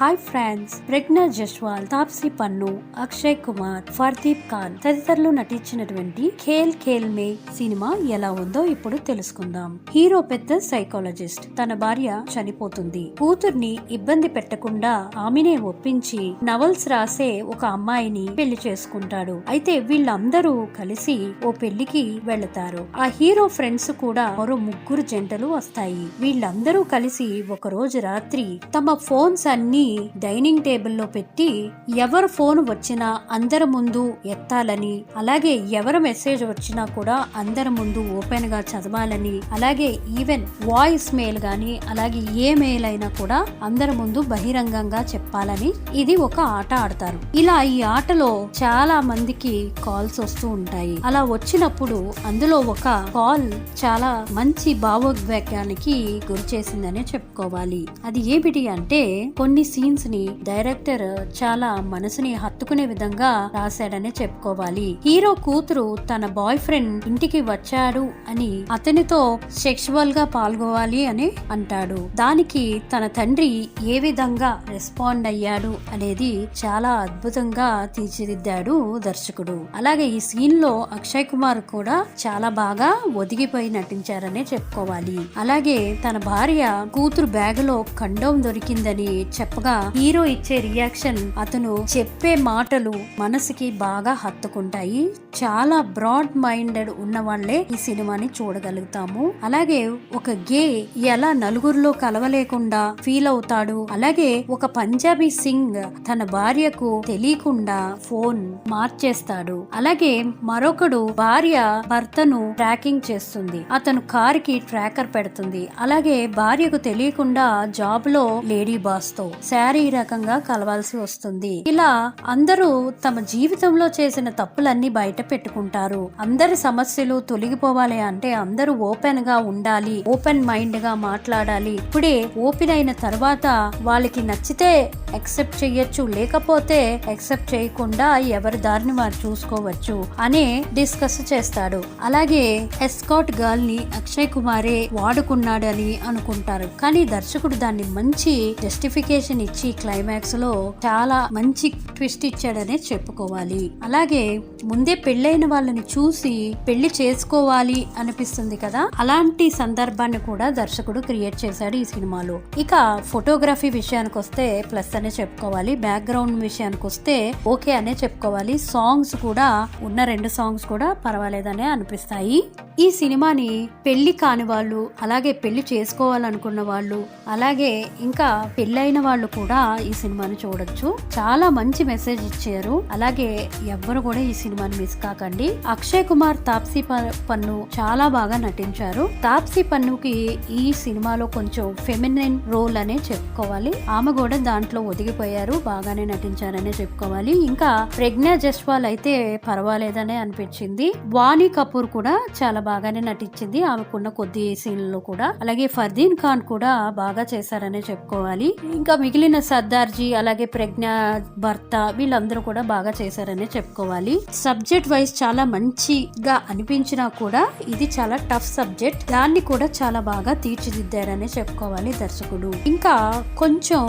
Hi friends, ప్రజ్ఞా జస్వాల్, తాప్సీ పన్ను, అక్షయ్ కుమార్, ఫర్దీప్ ఖాన్ తదితరులు నటించినటువంటి ఖేల్ ఖేల్ మే సినిమా ఎలా ఉందో ఇప్పుడు తెలుసుకుందాం. హీరో పెద్ద సైకాలజిస్ట్. తన భార్య చనిపోతుంది. కూతుర్ని ఇబ్బంది పెట్టకుండా ఆమెనే ఒప్పించి నవల్స్ రాసే ఒక అమ్మాయిని పెళ్లి చేసుకుంటాడు. అయితే వీళ్ళందరూ కలిసి ఓ పెళ్లికి వెళతారు. ఆ హీరో ఫ్రెండ్స్ కూడా మరో 3 జంటలు వస్తాయి. వీళ్ళందరూ కలిసి ఒక రోజు రాత్రి తమ ఫోన్స్ అన్ని డైనింగ్ టేబుల్ లో పెట్టి ఎవరు ఫోన్ వచ్చినా అందరి ముందు ఎత్తాలని, అలాగే ఎవరి మెసేజ్ వచ్చినా కూడా అందరి ముందు ఓపెన్ గా చదవాలని, అలాగే ఈవెన్ వాయిస్ మెయిల్ గాని అలాగే ఏ మెయిల్ అయినా కూడా అందరి ముందు బహిరంగంగా చెప్పాలని ఇది ఒక ఆట ఆడతారు. ఇలా ఈ ఆటలో చాలా మందికి కాల్స్ వస్తూ ఉంటాయి. అలా వచ్చినప్పుడు అందులో ఒక కాల్ చాలా మంచి భావోద్వేగానికి గురి చేసిందనే చెప్పుకోవాలి. అది ఏమిటి అంటే కొన్ని సీన్స్ ని డైరెక్టర్ చాలా మనసుని హత్తుకునే విధంగా రాశాడనే చెప్పుకోవాలి. హీరో కూతురు తన బాయ్ ఫ్రెండ్ ఇంటికి వచ్చాడు అని అతనితో సెక్షువల్ గా పాల్గొవాలి అని అంటాడు. దానికి తన తండ్రి ఏ విధంగా రెస్పాండ్ అయ్యాడు అనేది చాలా అద్భుతంగా తీర్చిదిద్దాడు దర్శకుడు. అలాగే ఈ సీన్ లో అక్షయ్ కుమార్ కూడా చాలా బాగా ఒదిగిపోయి నటించారనే చెప్పుకోవాలి. అలాగే తన భార్య కూతురు బ్యాగ్ లో కండోమ్ దొరికిందని చెప్పగా హీరో ఇచ్చే రియాక్షన్, అతను చెప్పే మాటలు మనసుకి బాగా హత్తుకుంటాయి. చాలా బ్రాడ్ మైండెడ్ ఉన్న వాళ్లే ఈ సినిమాని చూడగలుగుతాము. అలాగే ఒక గే ఎలా నలుగురిలో కలవలేకుండా ఫీల్ అవుతాడు. అలాగే ఒక పంజాబీ సింగ్ తన భార్యకు తెలియకుండా ఫోన్ మార్చేస్తాడు. అలాగే మరొకడు భార్య భర్తను ట్రాకింగ్ చేస్తుంది. అతను కార్ కి ట్రాకర్ పెడుతుంది. అలాగే భార్యకు తెలియకుండా జాబ్ లో లేడీ బాస్ తో శారీరకంగా కలవాల్సి వస్తుంది. ఇలా అందరూ తమ జీవితంలో చేసిన తప్పులన్నీ బయట పెట్టుకుంటారు. అందరి సమస్యలు తొలగిపోవాలి అంటే అందరూ ఓపెన్ గా ఉండాలి, ఓపెన్ మైండ్ గా మాట్లాడాలి. ఇప్పుడే ఓపెన్ అయిన తర్వాత వాళ్ళకి నచ్చితే యాక్సెప్ట్ చెయ్యొచ్చు, లేకపోతే యాక్సెప్ట్ చేయకుండా ఎవరి దారిని వారు చూసుకోవచ్చు అని డిస్కస్ చేస్తాడు. అలాగే ఎస్కాట్ గర్ల్ ని అక్షయ్ కుమారే వాడుకున్నాడని అనుకుంటారు. కానీ దర్శకుడు దాన్ని మంచి జస్టిఫికేషన్ ఇచ్చి క్లైమాక్స్ లో చాలా మంచి ట్విస్ట్ ఇచ్చాడనే చెప్పుకోవాలి. అలాగే ముందే పెళ్ళైన వాళ్ళని చూసి పెళ్లి చేసుకోవాలి అనిపిస్తుంది కదా, అలాంటి సందర్భాన్ని కూడా దర్శకుడు క్రియేట్ చేశాడు ఈ సినిమాలో. ఇక ఫోటోగ్రఫీ విషయానికి వస్తే ప్లస్ అనే చెప్పుకోవాలి. బ్యాక్గ్రౌండ్ విషయానికి వస్తే ఓకే అనే చెప్పుకోవాలి. సాంగ్స్ కూడా ఉన్న 2 సాంగ్స్ కూడా పర్వాలేదనే అనిపిస్తాయి. ఈ సినిమాని పెళ్లి కాని వాళ్ళు, అలాగే పెళ్లి చేసుకోవాలనుకున్న వాళ్ళు, అలాగే ఇంకా పెళ్ళైన వాళ్ళు కూడా ఈ సినిమాని చూడొచ్చు. చాలా మంచి మెసేజ్ ఇచ్చారు. అలాగే ఎవ్వరు కూడా ఈ సినిమాని మిస్ కాకండి. అక్షయ్ కుమార్, తాప్సీ పన్ను చాలా బాగా నటించారు. తాప్సీ పన్నుకి ఈ సినిమాలో కొంచెం ఫెమినిన్ రోల్ అనే చెప్పుకోవాలి. ఆమె కూడా దాంట్లో ఒదిగిపోయారు, బాగానే నటించారనే చెప్పుకోవాలి. ఇంకా ప్రజ్ఞా జస్వాల్ అయితే పర్వాలేదనే అనిపించింది. వాణి కపూర్ కూడా చాలా బాగానే నటించింది ఆమెకున్న కొద్ది సీన్లలో కూడా. అలాగే ఫర్దీన్ ఖాన్ కూడా బాగా చేశారనే చెప్పుకోవాలి. ఇంకా మిగిలిన సర్దార్జీ, అలాగే ప్రజ్ఞా భర్త, వీళ్ళందరూ కూడా బాగా చేశారనే చెప్పుకోవాలి. సబ్జెక్ట్ వైజ్ చాలా మంచిగా అనిపించినా కూడా ఇది చాలా టఫ్ సబ్జెక్ట్, దాన్ని కూడా చాలా బాగా తీర్చిదిద్దారనే చెప్పుకోవాలి దర్శకుడు. ఇంకా కొంచెం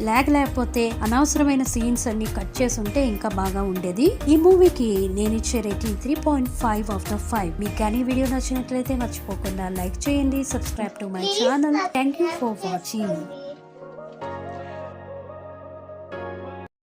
లాగ్ లేకపోతే అనవసరమైన సీన్స్ అన్ని కట్ చేసి ఉంటే ఇంకా బాగా ఉండేది. ఈ మూవీకి నేను ఇచ్చే రేటింగ్ 3.5/5. మీకు కానీ వీడియో నచ్చినట్లయితే మర్చిపోకుండా లైక్ చేయండి, subscribe to my channel. Thank you for watching.